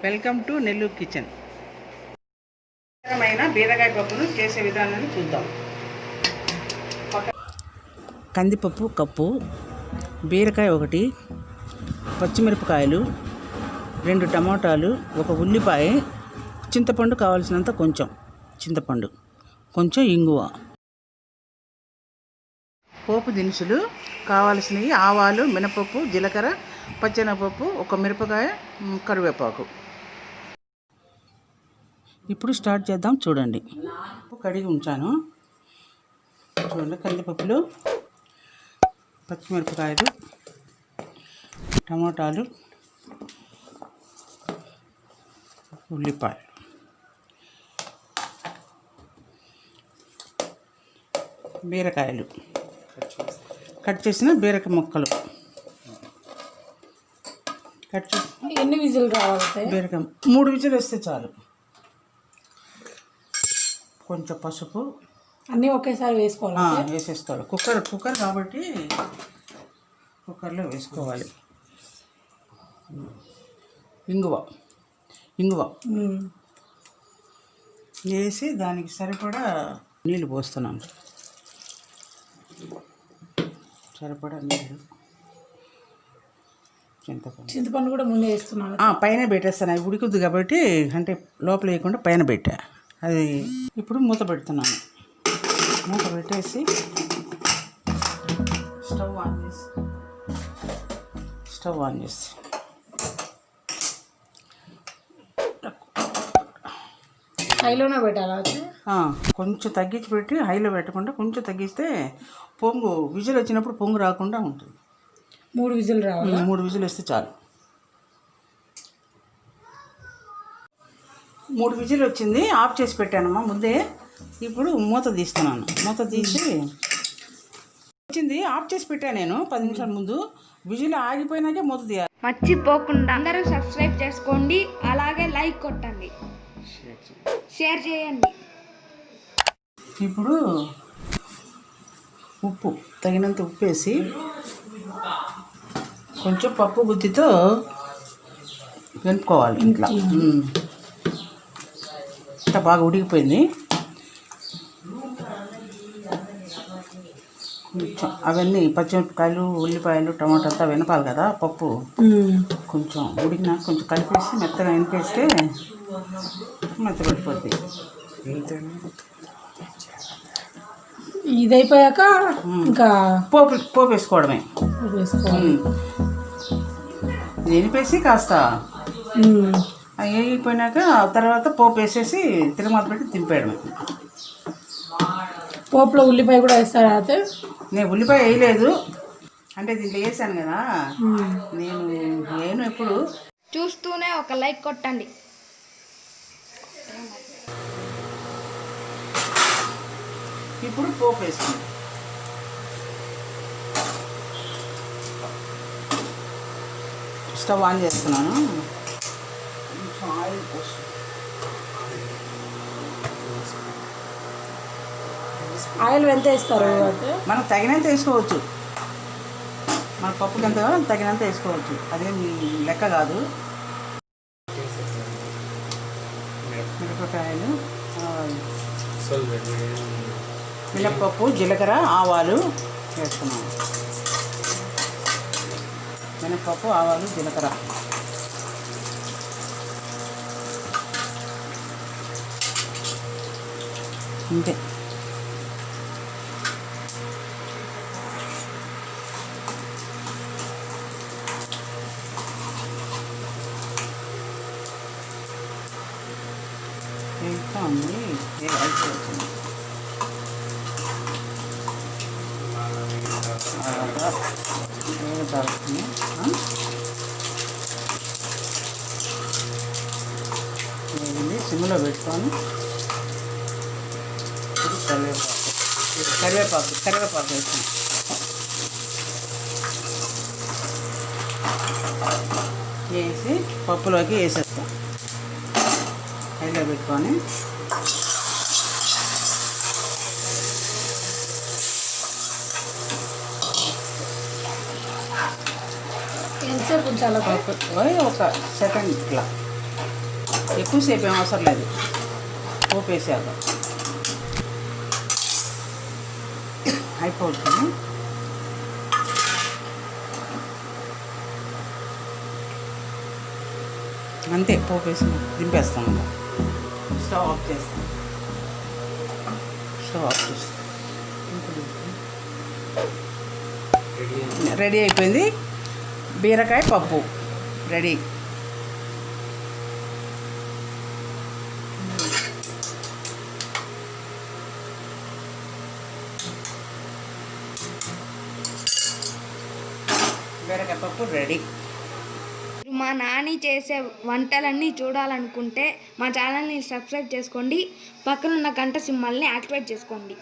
Welcome to Nellore kitchen. బీరకాయ పప్పును చేసే విధానాన్ని చూద్దాం. కందిపప్పు కప్పు, బీరకాయ 1, పచ్చిమిరపకాయలు 2 టమాటాలు, 1 ఉల్లిపాయ, చింతపండు కావాల్సినంత కొంచెం చింతపండు, కొంచెం ఇంగువ. పోపు దినుసులు కావాల్సినవి ఆవాలు, మినపప్పు, జీలకర్ర, పచ్చెనగపప్పు, 1 మిరపకాయ, కరివేపాకు. ఇప్పుడు స్టార్ట్ చేద్దాం. చూడండి, కడిగి ఉంచాను. చూడండి, కందిపప్పులు, పచ్చిమిరపకాయలు, టమాటాలు, ఉల్లిపాయ, బీరకాయలు, కట్ చేసిన బీరకాయ ముక్కలు, కట్ చేసి. ఎన్ని విజిల్ రావాలి? బీరకాయ 3 విజిల్ వేస్తే చాలు. కొంచెం పసుపు, అన్నీ ఒకేసారి వేసుకోవాలి. వేసేసుకోవాలి. కుక్కర్ కాబట్టి కుక్కర్లో వేసుకోవాలి. ఇంగువ వేసి దానికి సరిపడా నీళ్ళు పోస్తున్నాను. సరిపడా నీళ్ళు. చింతపండు కూడా ముందే వేస్తున్నాను. పైన పెట్టేస్తాను. అవి ఉడుకుద్ది కాబట్టి, అంటే లోపల వేయకుండా పైన పెట్టా. అది ఇప్పుడు మూత పెడుతున్నాను. మూత పెట్టేసి స్టవ్ ఆన్ చేసి హైలోనే పెట్టాలా? కొంచెం తగ్గించి పెట్టి, హైలో పెట్టకుండా కొంచెం తగ్గిస్తే విజిల్ వచ్చినప్పుడు పొంగు రాకుండా ఉంటుంది. 3 విజిల్ రావాలి. 3 విజిల్ వేస్తే చాలు. 3 విజిల్ వచ్చింది. ఆఫ్ చేసి పెట్టానమ్మా ముందే. ఇప్పుడు మూత తీస్తున్నాను. మూత తీసి వచ్చింది, ఆఫ్ చేసి పెట్టాను నేను 10 నిమిషాల ముందు. విజిల్ ఆగిపోయినాకే మూత తీయాలి. మర్చిపోకుండా అందరూ సబ్స్క్రైబ్ చేసుకోండి, అలాగే లైక్ కొట్టండి, షేర్ చేయండి. ఇప్పుడు ఉప్పు, తగినంత ఉప్పు వేసి కొంచెం పప్పు గుత్తితో వెనుక్కోవాలి. ఇట్లా ఇట్లా బాగా ఉడికిపోయింది. కొంచెం అవన్నీ పచ్చిమిరపకాయలు, ఉల్లిపాయలు, టమాటా అంతా వెనపాలి కదా. పప్పు కొంచెం ఉడికినా కొంచెం కలిపేసి మెత్తగా వెనిపేస్తే మెత్తపడిపోద్ది. ఇది అయిపోయాక ఇంకా పోపు వేసుకోవడమే. వెనిపేసి కాస్త వేగిపోయినాక తర్వాత పోపు వేసేసి తిరుమల పెట్టి దింపేయడమే. పోపులో ఉల్లిపాయ కూడా వేస్తారా? అయితే నేను ఉల్లిపాయ వేయలేదు, అంటే దీంట్లో వేసాను కదా. నేను ఎప్పుడు చూస్తూనే ఒక లైక్ కొట్టండి. ఇప్పుడు పోపు వేసుకుంది. స్టవ్ ఆన్ చేస్తున్నాను. కొంచెం ఆయిల్ పోసు. ఆయిల్ ఎంత వేస్తారు? మనకు తగినంత వేసుకోవచ్చు. మన పప్పుకి ఎంత తగినంత వేసుకోవచ్చు. అదేం లెక్క కాదు. మిరపకాయలు, మినప్పప్పు, జీలకర్ర, ఆవాలు వేస్తున్నాను. మినప్పప్పు, ఆవాలు, జీలకర్ర. అంతే. ఇంకా ఉంది అయిపోతుంది. సిమ్లో పెట్టుకొని కరివేపాకు వేస్తాను. వేసి పప్పులోకి వేసేస్తాం. హైలో పెట్టుకొని ఎంతసేపు ఉంచాలి? ఒక సెకండ్ ఇట్లా ఎక్కువసేపు ఏం అవసరం లేదు, పోపు వేసాక అయిపోతుంది. అంతే, పోపు వేసి దింపేస్తాం. స్టవ్ ఆఫ్ చేస్తాం. స్టవ్ ఆఫ్ చేస్తాం. రెడీ అయిపోయింది. బీరకాయ పప్పు రెడీ. బీరకాయ పప్పు రెడీ. మా నాని చేసే వంటలన్నీ చూడాలనుకుంటే మా ఛానల్ని సబ్స్క్రైబ్ చేసుకోండి, పక్కనున్న గంట సింబల్ని యాక్టివేట్ చేసుకోండి.